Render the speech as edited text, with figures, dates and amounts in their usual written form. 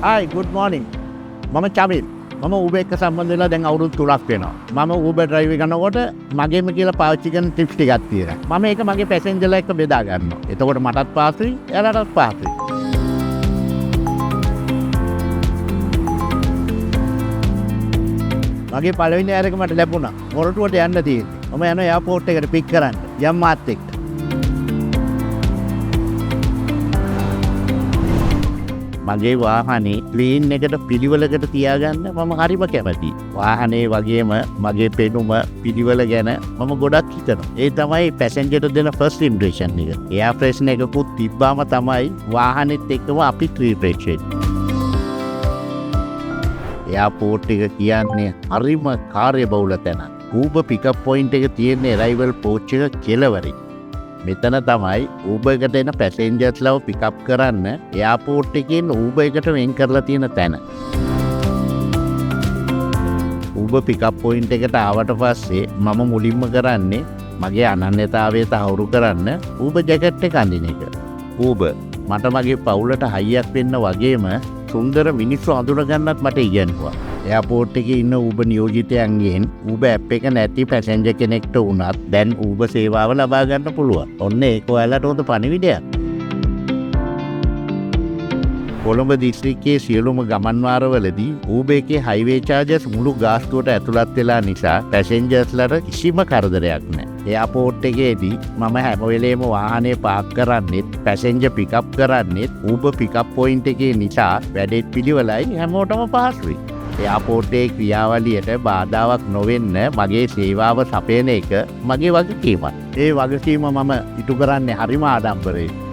Hi, good morning. මම චමිල්. මම Uber එක සම්බන්ධ වෙලා දැන් අවුරුදු 3ක් වෙනවා. මම Uber drive කරනකොට මගේම කියලා පාවිච්චි කරන ටිප්ස් ටිකක් තියෙනවා. මම ඒක මගේ පැසෙන්ජර්ලා එක්ක බෙදා ගන්නවා. එතකොට මටත් පාසුයි, එයාලටත් පාසුයි. මගේ පළවෙනි එයාර එක මට ලැබුණා. මොරටුවට යන්න තියෙන්නේ. මම යනවා එයාපෝට් එකට පික් කරන්න. යම් මාත් එක්ක. මගේ වාහනේ ක්ලීන් එකට පිළිවෙලකට තියාගන්න මම හරිම කැමතියි. වාහනේ වගේම මගේ පෙනුම පිළිවෙල ගැන මම ගොඩක් හිතනවා. ඒ තමයි පැසෙන්ජර්ට දෙන ෆස්ට් ඉම්ප්‍රෙෂන් එක. එයා ප්‍රශ්න එකකුත් තිබ්බාම තමයි වාහනේත් එක්කම අපි ට්‍රීට් වෙන්නේ. එයාපෝට් එක කියන්නේ හරිම කාර්යබහුල තැනක්. Uber pickup point එක තියෙන්නේ arrival porch එක කෙළවරේ. මෙතන තමයි Uber එකට එන පැසෙන්ජර්ස්ලව පිකප් කරන්න එයාපෝට් එකෙන් Uber එකට වෙන් කරලා තියෙන තැන. Uber pickup point එකට ආවට පස්සේ මම මුලින්ම කරන්නේ මගේ අනන්‍යතාවය තහවුරු කරන්න Uber ජැකට් එක අඳින එක. Uber මට මගේ පවුලට හයියක් වෙන්න වගේම සුන්දර මිනිස්සු අඳුනගන්නත් මට ඉගැන්වුවා. එයාපෝට් එකේ ඉන්න Uber නියෝජිතයන්ගෙන් Uber app එක නැති පැසෙන්ජර් කෙනෙක්ට වුණත් දැන් Uber සේවාව ලබා ගන්න පුළුවන්. ඔන්න ඒක ඔයාලට හොඳ පණිවිඩයක්. කොළඹ දිස්ත්‍රික්කයේ සියලුම ගමන් වාරවලදී Uber එකේ highway charges මුළු ගාස්තුවට ඇතුළත් වෙලා නිසා පැසෙන්ජර්ස්ලට කිසිම කරදරයක් නැහැ. එයාපෝට් එකේදී මම හැම වෙලේම වාහනේ පාක් කරන්නෙත් පැසෙන්ජර් පිකප් කරන්නෙත් Uber pickup point එකේ නිසා වැඩේ පිළිවෙලයි හැමෝටම පහසුයි. එයාපෝට්ටේ ක්‍රියාවලියට බාධාවක් නොවෙන්න මගේ සේවාව සපයන එක මගේ වගකීමයි. ඒ වගකීම මම ඉටු කරන්නේ හරිම ආඩම්බරයෙන්.